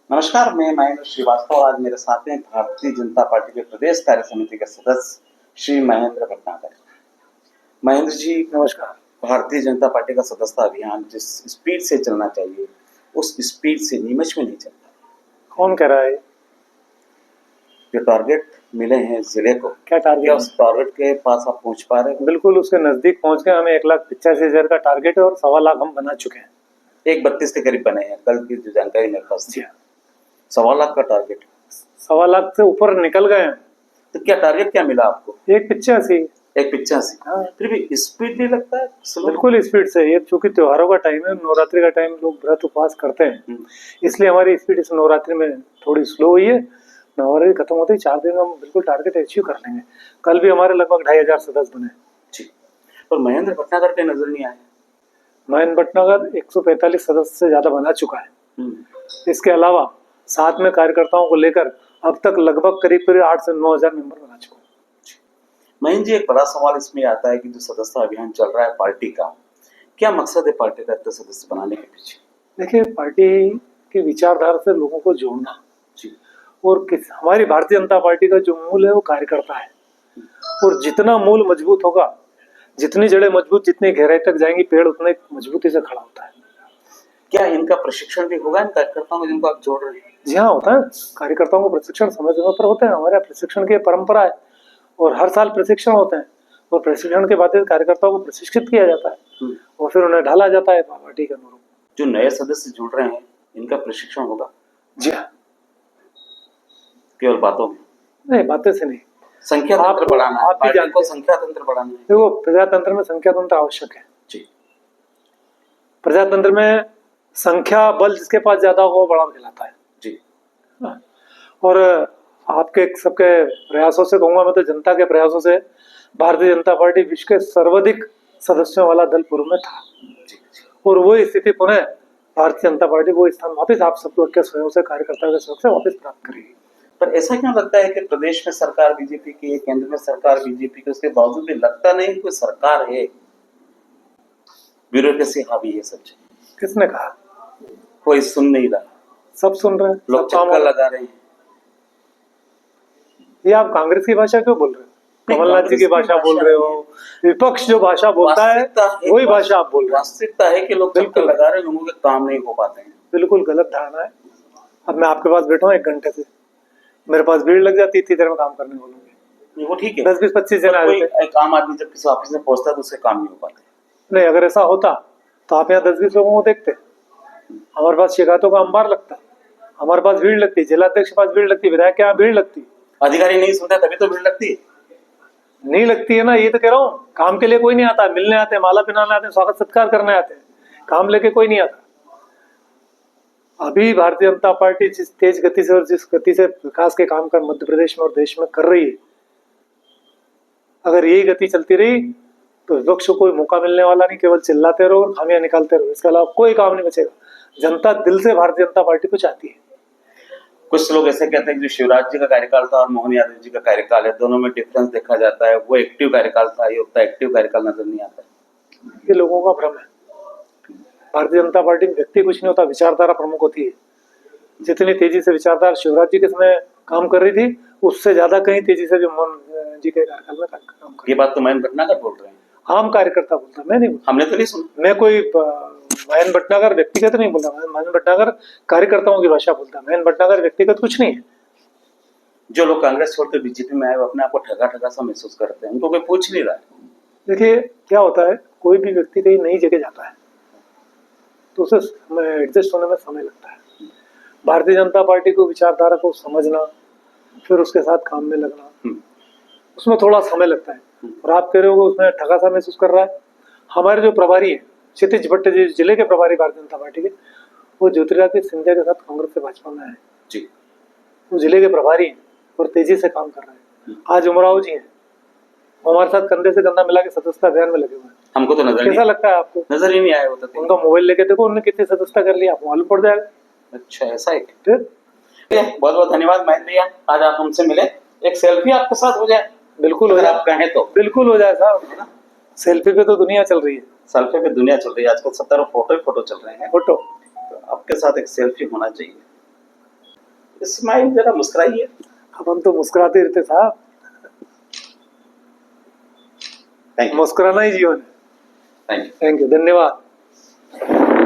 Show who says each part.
Speaker 1: नमस्कार, मैं महेंद्र श्रीवास्तव। आज मेरे साथ हैं भारतीय जनता पार्टी के प्रदेश कार्य समिति के सदस्य श्री महेंद्र भटनागर। महेंद्र जी नमस्कार। भारतीय जनता पार्टी का सदस्यता अभियान जिस स्पीड से चलना चाहिए उस स्पीड से नीमच में नहीं चलता।
Speaker 2: कौन कह रहा है?
Speaker 1: जो टारगेट मिले हैं जिले को,
Speaker 2: क्या टारगेट?
Speaker 1: उस टारगेट के पास आप पहुंच पा रहे हैं?
Speaker 2: बिल्कुल उसके नजदीक पहुंच गए। हमें 1,85,000 का टारगेट है और 1.25 लाख हम बना चुके हैं।
Speaker 1: 1:32 के करीब बने हैं, कल की जो जानकारी मेरे पास थी। 1.25 लाख का टारगेट,
Speaker 2: 1.25 लाख से ऊपर निकल गए हैं।
Speaker 1: तो क्या टारगेट क्या मिला आपको?
Speaker 2: 1,85।
Speaker 1: 1:85।
Speaker 2: हाँ।
Speaker 1: फिर भी स्पीड नहीं लगता है?
Speaker 2: बिल्कुल स्पीड से। ये चूंकि त्योहारों का टाइम है, नवरात्रि का टाइम, लोग व्रत उपवास करते हैं, इसलिए हमारी स्पीड इस नवरात्रि में थोड़ी स्लो हुई है। नवरात्रि खत्म होते ही 4 दिन में हम बिल्कुल टारगेट अचीव कर लेंगे। कल भी हमारे लगभग 2,500 सदस्य बने।
Speaker 1: जी। और महेंद्र भटनागर के नजर नहीं आए?
Speaker 2: महेंद्र भटनागर 145 सदस्य से ज्यादा बना चुका है। इसके अलावा साथ में कार्यकर्ताओं को लेकर अब तक लगभग करीब 8 से 9 हजार मेंबर बना चुका है।
Speaker 1: महेंद्र जी, एक बड़ा सवाल इसमें आता है कि जो सदस्यता अभियान चल रहा है पार्टी का, क्या मकसद है पार्टी का इतने सदस्य बनाने के पीछे?
Speaker 2: देखिए, पार्टी की विचारधारा से लोगों को जोड़ना
Speaker 1: जी।
Speaker 2: और हमारी भारतीय जनता पार्टी का जो मूल है वो कार्यकर्ता है। और जितना मूल मजबूत होगा, जितनी जड़ें मजबूत, जितनी गहराई तक जाएंगी, पेड़ उतने मजबूती से खड़ा होता है।
Speaker 1: क्या इनका प्रशिक्षण भी होगा इन कार्यकर्ताओं को जिनको आप जोड़ रहे हैं?
Speaker 2: जी हाँ, होता है। कार्यकर्ताओं को प्रशिक्षण समय समय पर होते हैं। हमारे प्रशिक्षण की परंपरा है और हर साल प्रशिक्षण होते हैं और प्रशिक्षण के बाद कार्यकर्ताओं को प्रशिक्षित किया जाता है और फिर उन्हें ढाला जाता है पार्टी के अनुरूप।
Speaker 1: जो नए सदस्य जुड़ रहे हैं इनका प्रशिक्षण होगा?
Speaker 2: जी हाँ।
Speaker 1: केवल बातों में
Speaker 2: नहीं, बातें से नहीं,
Speaker 1: संख्या तंत्र बढ़ाना है।
Speaker 2: आप भी जानते
Speaker 1: हैं संख्या तंत्र बढ़ाना है।
Speaker 2: देखो, प्रजातंत्र में संख्या तंत्र आवश्यक है।
Speaker 1: जी।
Speaker 2: प्रजातंत्र में संख्या बल जिसके पास ज्यादा हो वो बड़ा कहलाता है।
Speaker 1: जी।
Speaker 2: और आपके सबके प्रयासों से कहूंगा मैं, तो जनता के प्रयासों से भारतीय जनता पार्टी विश्व के सर्वाधिक सदस्यों वाला दल पूर्व में था।
Speaker 1: जी।
Speaker 2: और वो स्थिति पुनः भारतीय जनता पार्टी वो स्थान वापस आप सब लोग के सहयोग से, कार्यकर्ताओं के सहयोग से वापस प्राप्त करेगी।
Speaker 1: पर ऐसा क्यों लगता है कि प्रदेश में सरकार बीजेपी की है, केंद्र में सरकार बीजेपी की, उसके बावजूद भी लगता नहीं कोई सरकार है? ब्यूरोक्रेसी हावी है सब।
Speaker 2: किसने कहा?
Speaker 1: कोई सुन नहीं रहा।
Speaker 2: सब सुन रहे हैं,
Speaker 1: लोग चक्कर लगा रहे हैं।
Speaker 2: ये आप कांग्रेस की भाषा क्यों बोल रहे हो? कमलनाथ जी की भाषा बोल रहे हो? विपक्ष जो भाषा बोलता है वही भाषा आप बोल रहे हो।
Speaker 1: वास्तविकता है कि लोग चक्कर लगा रहे हैं, लोगों के काम नहीं हो पाते हैं।
Speaker 2: बिल्कुल गलत धारणा है। अब मैं आपके पास बैठा हूँ 1 घंटे से, मेरे पास भीड़ लग जाती, इतनी देर में काम करने वालों।
Speaker 1: वो ठीक है,
Speaker 2: 10-20-25 जन
Speaker 1: एक आम आदमी जब किसी ऑफिस में पहुंचता है तो उसके काम नहीं हो पाते।
Speaker 2: नहीं, अगर ऐसा होता तो आप यहाँ 10-20 लोगों को देखते। हमारे पास शिकायतों का अंबार लगता, हमारे पास भीड़ लगती, जिलाध्यक्ष के पास भीड़ लगती, विधायक के यहाँ भीड़ लगती।
Speaker 1: अधिकारी नहीं सुनते तभी तो भीड़ लगती है।
Speaker 2: नहीं लगती है ना, ये तो कह रहा हूँ। काम के लिए कोई नहीं आता, मिलने आते, माला पहनाने आते, स्वागत सत्कार करने आते, काम लेके कोई नहीं आता। अभी भारतीय जनता पार्टी जिस तेज गति से और जिस गति से विकास के काम कर मध्य प्रदेश में और देश में कर रही है, अगर यही गति चलती रही तो विपक्ष को कोई मौका मिलने वाला नहीं। केवल चिल्लाते रहो और खामियां निकालते रहो, इसके अलावा कोई काम नहीं बचेगा। जनता दिल से भारतीय जनता पार्टी को चाहती है।
Speaker 1: कुछ लोग ऐसे कहते हैं कि जो शिवराज जी का कार्यकाल था और मोहन यादव जी का कार्यकाल है, दोनों में डिफरेंस देखा जाता है। वो एक्टिव कार्यकाल था, ये उतना एक्टिव कार्यकाल नजर नहीं आता।
Speaker 2: ये लोगों का भ्रम है। भारतीय जनता पार्टी में व्यक्ति कुछ नहीं होता, विचारधारा प्रमुख होती है। जितनी तेजी से विचारधारा शिवराज जी के समय काम कर रही थी, उससे ज्यादा कहीं तेजी से जो मोहन जी के कार्यकाल में काम कर।
Speaker 1: ये बात तो महेंद्र भटनागर बोल रहे हैं।
Speaker 2: आम कार्यकर्ता बोलता, मैं नहीं बोलता।
Speaker 1: हमने तो नहीं सुना।
Speaker 2: मैं कोई महेंद्र भटनागर व्यक्तिगत नहीं बोलता। महेंद्र भटनागर कार्यकर्ताओं की भाषा बोलता। महेंद्र भटनागर व्यक्तिगत कुछ नहीं है।
Speaker 1: जो लोग कांग्रेस छोड़कर बीजेपी में आए वो अपने आप को ठगा ठगा सा महसूस करते हैं, उनको कोई पूछ नहीं रहा है।
Speaker 2: देखिए क्या होता है, कोई भी व्यक्ति कहीं नई जगह जाता है तो उसे एडजस्ट होने में समय लगता है। भारतीय जनता पार्टी को विचारधारा को समझना, फिर उसके साथ काम में लगना, उसमें थोड़ा समय लगता है। और आप कह रहे हो उसमें ठगा सा महसूस कर रहा है। हमारे जो प्रभारी है क्षितिज भट्ट जी, जिले के प्रभारी भारतीय जनता पार्टी के, वो ज्योतिरादित्य सिंधिया के साथ कांग्रेस से भाजपा में है जी। वो जिले के प्रभारी हैं और तेजी से काम कर रहे हैं। आज उमराव जी हैं, हमारे साथ कंधे से कंधा मिला के सदस्यता अभियान में लगे हुए हैं।
Speaker 1: हमको तो नजर
Speaker 2: कैसा लगता है आपको?
Speaker 1: नजर ही नहीं आया। होता
Speaker 2: उनका मोबाइल लेके देखो उन्होंने कितनी सदस्यता कर लिया, आपको मालूम पड़ जाएगा।
Speaker 1: अच्छा, ऐसा है। बहुत बहुत धन्यवाद महेंद्र भैया, आज आप हमसे मिले। एक सेल्फी आपके साथ हो जाए? बिल्कुल हो जाए, आप कहें तो
Speaker 2: बिल्कुल हो जाए साहब। सेल्फी पे तो दुनिया चल रही है।
Speaker 1: सेल्फी पे दुनिया चल रही है आजकल, 70 फोटो चल रहे हैं।
Speaker 2: फोटो
Speaker 1: तो आपके साथ एक सेल्फी होना चाहिए। स्माइल, जरा मुस्कुराइए।
Speaker 2: अब हम तो मुस्कुराते रहते साहब,
Speaker 1: थैंक यू,
Speaker 2: मुस्कुराना ही जीवन है।
Speaker 1: Thank you.
Speaker 2: थैंक यू, धन्यवाद।